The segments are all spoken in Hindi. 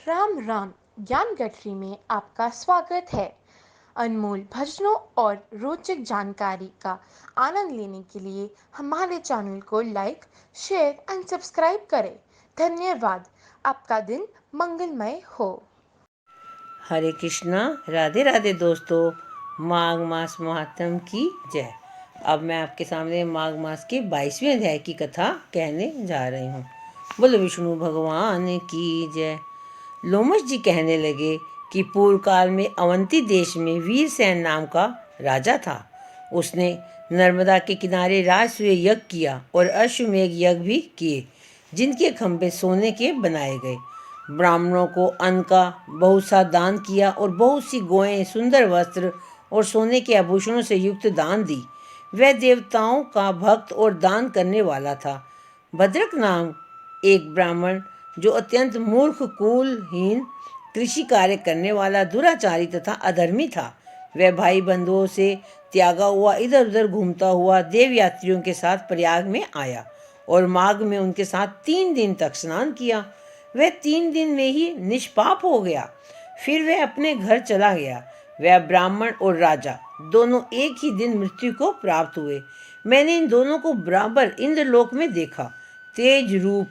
राम राम। ज्ञान गठरी में आपका स्वागत है। अनमोल भजनों और रोचक जानकारी का आनंद लेने के लिए हमारे चैनल को लाइक, शेयर एंड सब्सक्राइब करें। धन्यवाद। आपका दिन मंगलमय हो। हरे कृष्णा। राधे राधे दोस्तों। माघ मास महात्म की जय। अब मैं आपके सामने माघ मास के 22वें अध्याय की कथा कहने जा रही हूँ। बोलो विष्णु भगवान की जय। लोमश जी कहने लगे कि पूर्व काल में अवंती देश में वीरसेन नाम का राजा था। उसने नर्मदा के किनारे राजसूय यज्ञ किया और अश्वमेघ यज्ञ भी किए, जिनके खंभे सोने के बनाए गए। ब्राह्मणों को अन्न का बहुत सा दान किया और बहुत सी गोएं, सुंदर वस्त्र और सोने के आभूषणों से युक्त दान दी। वह देवताओं का भक्त और दान करने वाला था। भद्रक नाम एक ब्राह्मण, जो अत्यंत मूर्ख, कुलहीन, कृषि कार्य करने वाला, दुराचारी तथा अधर्मी था, वह भाई बंधुओं से त्यागा हुआ इधर उधर घूमता हुआ देव यात्रियों के साथ प्रयाग में आया और माघ में उनके साथ 3 दिन तक स्नान किया। वह 3 दिन में ही निष्पाप हो गया। फिर वह अपने घर चला गया। वह ब्राह्मण और राजा दोनों एक ही दिन मृत्यु को प्राप्त हुए। मैंने इन दोनों को बराबर इंद्रलोक में देखा। तेज, रूप,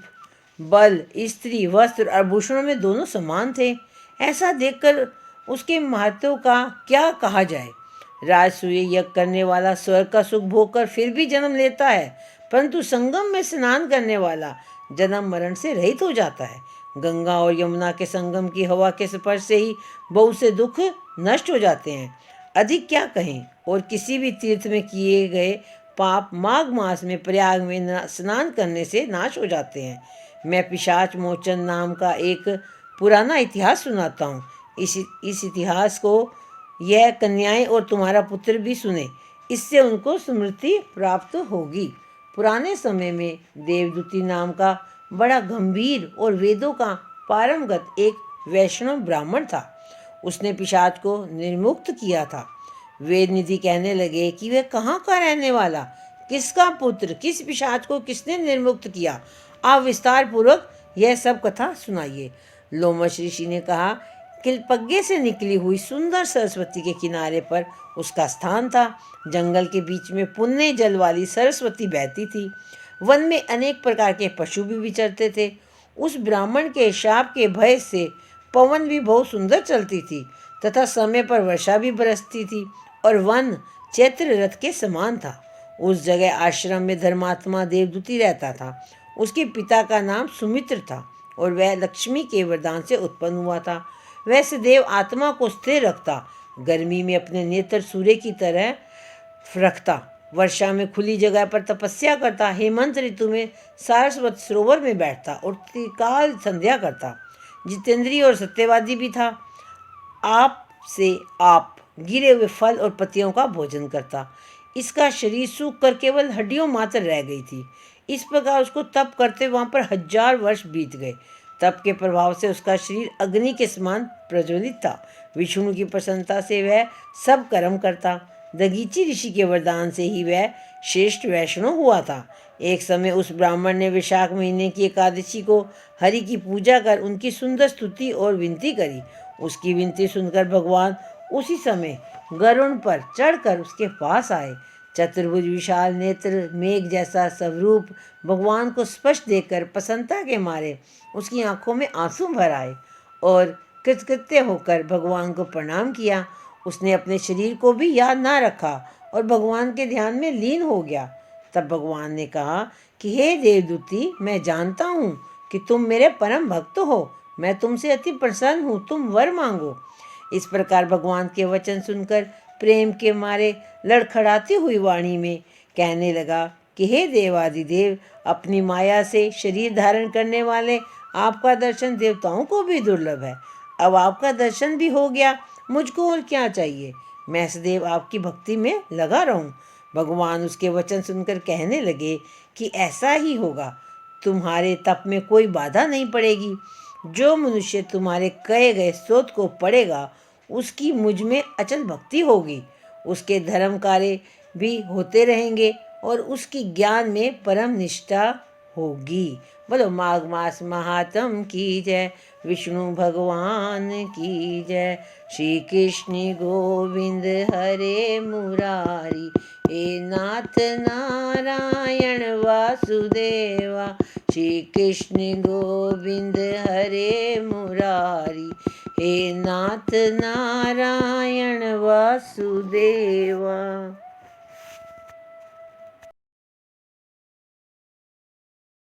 बल, स्त्री, वस्त्र, आभूषणों में दोनों समान थे। ऐसा देखकर उसके महत्व का क्या कहा जाए। राजसूय यज्ञ करने वाला स्वर्ग का सुख भोग कर फिर भी जन्म लेता है, परंतु संगम में स्नान करने वाला जन्म मरण से रहित हो जाता है। गंगा और यमुना के संगम की हवा के स्पर्श से ही बहुत से दुख नष्ट हो जाते हैं। अधिक क्या कहें। और किसी भी तीर्थ में किए गए पाप माघ मास में प्रयाग में स्नान करने से नाश हो जाते हैं। मैं पिशाच मोचन नाम का एक पुराना इतिहास सुनाता हूँ। इस इतिहास को यह कन्याएं और तुम्हारा पुत्र भी सुने, इससे उनको स्मृति प्राप्त होगी। पुराने समय में देवदूती नाम का बड़ा गंभीर और वेदों का पारंगत एक वैष्णव ब्राह्मण था। उसने पिशाच को निर्मुक्त किया था। वेद निधि कहने लगे कि वह कहाँ का रहने वाला, किसका पुत्र, किस पिशाच को किसने निर्मुक्त किया। आप विस्तार पूर्वक यह सब कथा सुनाइए। लोमश ऋषि ने कहा, किलपग्गे से निकली हुई सुंदर सरस्वती के किनारे पर उसका स्थान था। जंगल के बीच में पुण्य जल वाली सरस्वती बहती थी। वन में अनेक प्रकार के पशु भी विचरते थे। उस ब्राह्मण के शाप के भय से पवन भी बहुत सुंदर चलती थी तथा समय पर वर्षा भी बरसती थी और वन चैत्र रथ के समान था। उस जगह आश्रम में धर्मात्मा देवदूती रहता था। उसके पिता का नाम सुमित्र था और वह लक्ष्मी के वरदान से उत्पन्न हुआ था। वह सदैव आत्मा को स्थिर रखता, गर्मी में अपने नेत्र सूर्य की तरह रखता, वर्षा में खुली जगह पर तपस्या करता, हेमंत ऋतु में सारस्वत सरोवर में बैठता और त्रिकाल संध्या करता। जितेंद्रीय और सत्यवादी भी था। आप से आप गिरे हुए फल और पत्तियों का भोजन करता। इसका शरीर सूख कर केवल हड्डियों मात्र रह गई थी। इस प्रकार उसको तप करते वहाँ पर 1000 वर्ष बीत गए। तप के प्रभाव से उसका शरीर अग्नि के समान प्रज्वलित था। विष्णु की प्रसन्नता से वह सब कर्म करता। दगीची ऋषि के वरदान से ही वह श्रेष्ठ वैष्णव हुआ था। एक समय उस ब्राह्मण ने वैशाख महीने की एकादशी को हरि की पूजा कर उनकी सुंदर स्तुति और विनती करी। उसकी विनती सुनकर भगवान उसी समय गरुड़ पर चढ़कर उसके पास आए। चतुर्भुज, विशाल नेत्र, मेघ जैसा स्वरूप भगवान को स्पष्ट देखकर प्रसन्नता के मारे उसकी आंखों में आंसू भर आए और कृतकृत्य होकर भगवान को प्रणाम किया। उसने अपने शरीर को भी याद ना रखा और भगवान के ध्यान में लीन हो गया। तब भगवान ने कहा कि हे देवदूती, मैं जानता हूँ कि तुम मेरे परम भक्त हो। मैं तुमसे अति प्रसन्न हूँ, तुम वर मांगो। इस प्रकार भगवान के वचन सुनकर प्रेम के मारे लड़खड़ाती हुई वाणी में कहने लगा कि हे देवादिदेव, अपनी माया से शरीर धारण करने वाले आपका दर्शन देवताओं को भी दुर्लभ है। अब आपका दर्शन भी हो गया, मुझको और क्या चाहिए। मैं सदैव आपकी भक्ति में लगा रहूं। भगवान उसके वचन सुनकर कहने लगे कि ऐसा ही होगा। तुम्हारे तप में कोई बाधा नहीं पड़ेगी। जो मनुष्य तुम्हारे कहे गए स्तोत्र को पढ़ेगा, उसकी मुझ में अचल भक्ति होगी। उसके धर्म कार्य भी होते रहेंगे और उसकी ज्ञान में परम निष्ठा होगी। बोलो माघ मास महात्म की जय, विष्णु भगवान की जय। श्री कृष्ण गोविंद हरे मुरारी, हे नाथ नारायण वासुदेवा। श्री कृष्ण गोविंद हरे मुरारी, हे नाथ नारायण वासुदेवा।